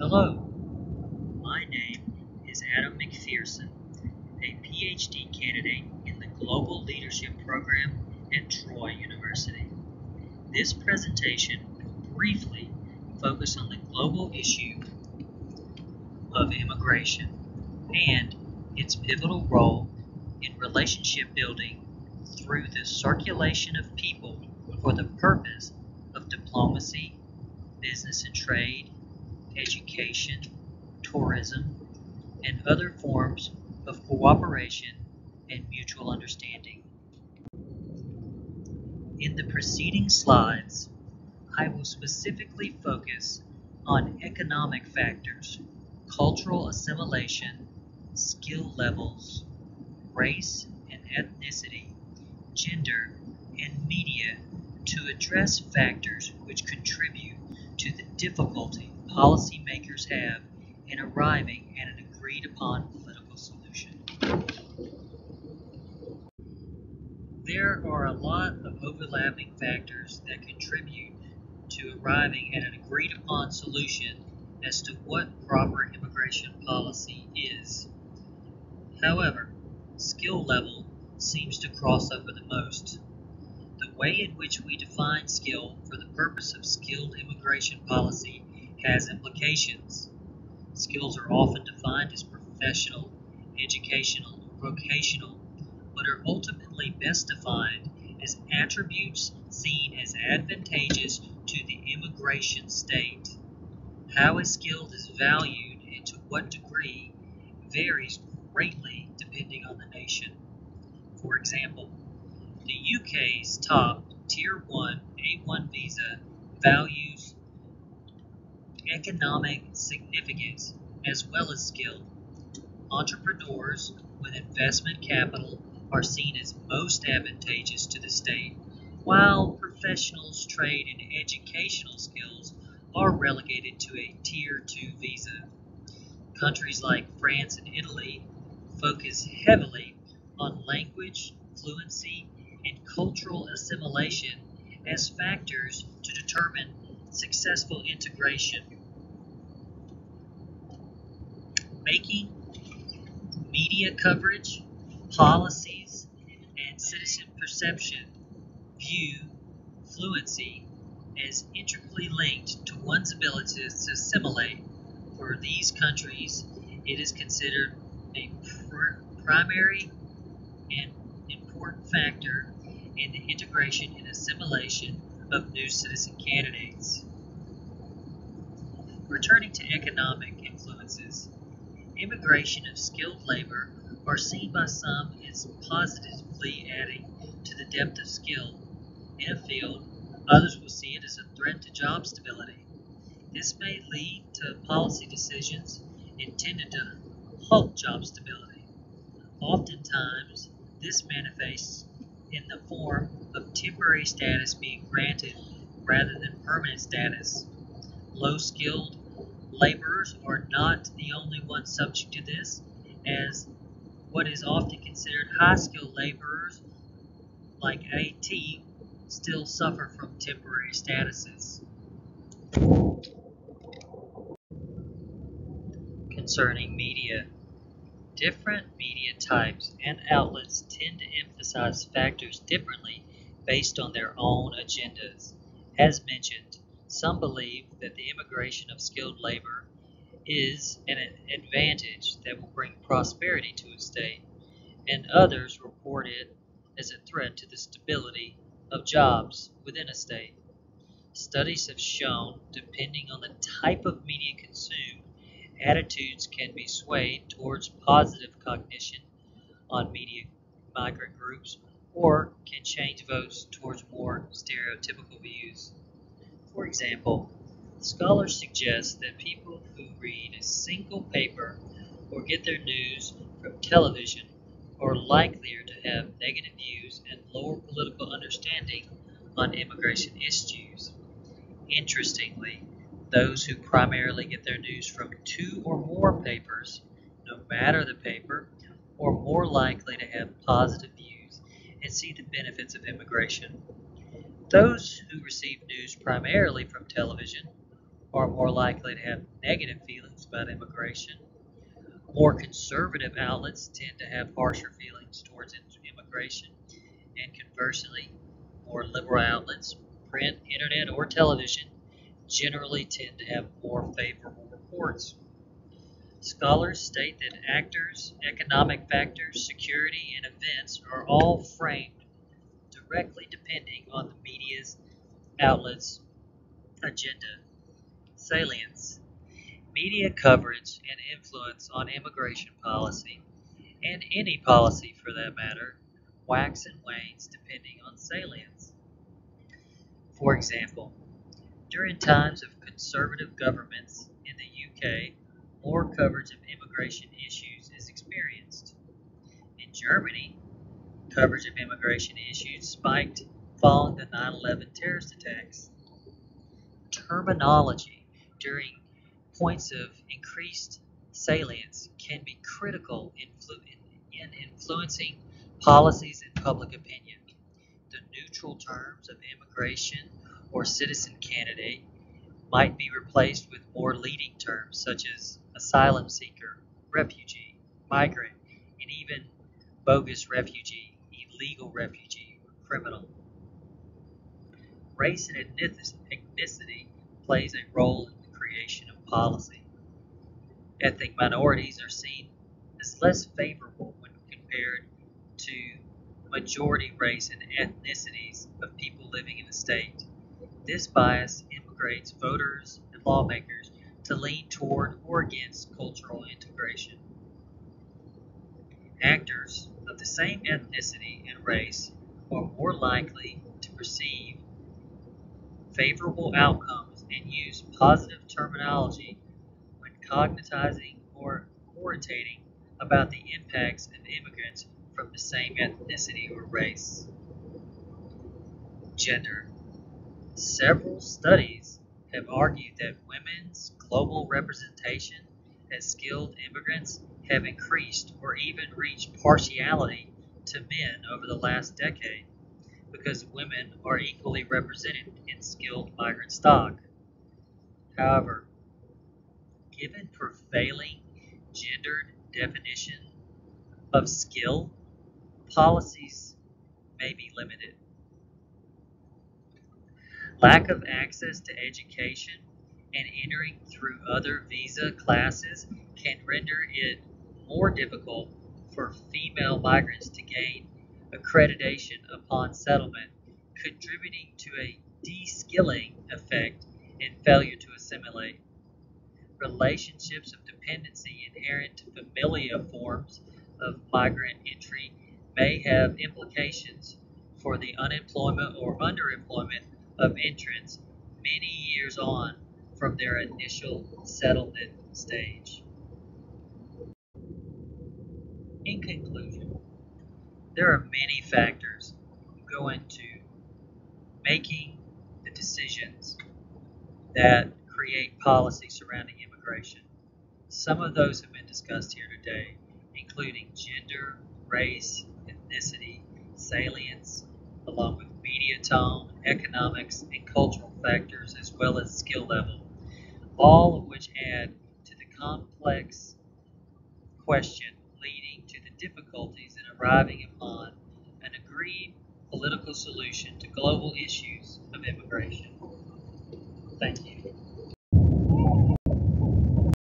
Hello, my name is Adam McPherson, a PhD candidate in the Global Leadership Program at Troy University. This presentation will briefly focus on the global issue of immigration and its pivotal role in relationship building through the circulation of people for the purpose of diplomacy, business and trade, education, tourism, and other forms of cooperation and mutual understanding. In the preceding slides, I will specifically focus on economic factors, cultural assimilation, skill levels, race and ethnicity, gender, and media to address factors which contribute to the difficulty policymakers have in arriving at an agreed upon political solution. There are a lot of overlapping factors that contribute to arriving at an agreed upon solution as to what proper immigration policy is. However, skill level seems to cross over the most. The way in which we define skill for the purpose of skilled immigration policy has implications. Skills are often defined as professional, educational, or vocational, but are ultimately best defined as attributes seen as advantageous to the immigration state. How a skill is valued and to what degree varies greatly depending on the nation. For example, the UK's top Tier 1 A1 visa values economic significance as well as skill. Entrepreneurs with investment capital are seen as most advantageous to the state, while professionals, trade, and educational skills are relegated to a Tier 2 visa. Countries like France and Italy focus heavily on language, fluency, and cultural assimilation as factors to determine successful integration. Making media coverage, policies, and citizen perception view fluency as intricately linked to one's ability to assimilate. For these countries, it is considered a primary and important factor in the integration and assimilation of new citizen candidates. Returning to economic influences, immigration of skilled labor are seen by some as positively adding to the depth of skill in a field. Others will see it as a threat to job stability. This may lead to policy decisions intended to halt job stability. Oftentimes, this manifests in the form of temporary status being granted rather than permanent status. Low-skilled laborers are not the only ones subject to this, as what is often considered high-skilled laborers, like IT, still suffer from temporary statuses. Concerning media, different media types and outlets tend to emphasize factors differently based on their own agendas. As mentioned, some believe that the immigration of skilled labor is an advantage that will bring prosperity to a state, and others report it as a threat to the stability of jobs within a state. Studies have shown, depending on the type of media consumed, attitudes can be swayed towards positive cognition on media migrant groups or can change votes towards more stereotypical views. For example, scholars suggest that people who read a single paper or get their news from television are likelier to have negative views and lower political understanding on immigration issues. Interestingly, those who primarily get their news from two or more papers, no matter the paper, are more likely to have positive views and see the benefits of immigration. Those who receive news primarily from television are more likely to have negative feelings about immigration. More conservative outlets tend to have harsher feelings towards immigration, and conversely, more liberal outlets, print, internet, or television, generally tend to have more favorable reports. Scholars state that actors, economic factors, security, and events are all framed directly depending on the media's outlets' agenda. Salience. Media coverage and influence on immigration policy, and any policy for that matter, wax and wanes depending on salience. For example, during times of conservative governments in the UK, more coverage of immigration issues is experienced. In Germany, coverage of immigration issues spiked following the 9/11 terrorist attacks. Terminology during points of increased salience can be critical in influencing policies and public opinion. The neutral terms of immigration or citizen candidate might be replaced with more leading terms such as asylum seeker, refugee, migrant, and even bogus refugee, illegal refugee, or criminal. Race and ethnicity plays a role in the creation of policy. Ethnic minorities are seen as less favorable when compared to majority race and ethnicities of people living in the state. This bias immigrates voters and lawmakers to lean toward or against cultural integration. Actors of the same ethnicity and race are more likely to perceive favorable outcomes and use positive terminology when cognizing or orating about the impacts of immigrants from the same ethnicity or race. Gender. Several studies have argued that women's global representation as skilled immigrants have increased or even reached partiality to men over the last decade because women are equally represented in skilled migrant stock. However, given prevailing gendered definition of skill, policies may be limited. Lack of access to education and entering through other visa classes can render it more difficult for female migrants to gain accreditation upon settlement, contributing to a de-skilling effect and failure to assimilate. Relationships of dependency inherent to familial forms of migrant entry may have implications for the unemployment or underemployment of entrants many years on from their initial settlement stage. In conclusion, there are many factors that go into making the decisions that create policy surrounding immigration. Some of those have been discussed here today, including gender, race, ethnicity, salience, along with media tone, economics, and cultural factors, as well as skill level, all of which add to the complex question leading to the difficulties in arriving upon an agreed political solution to global issues of immigration.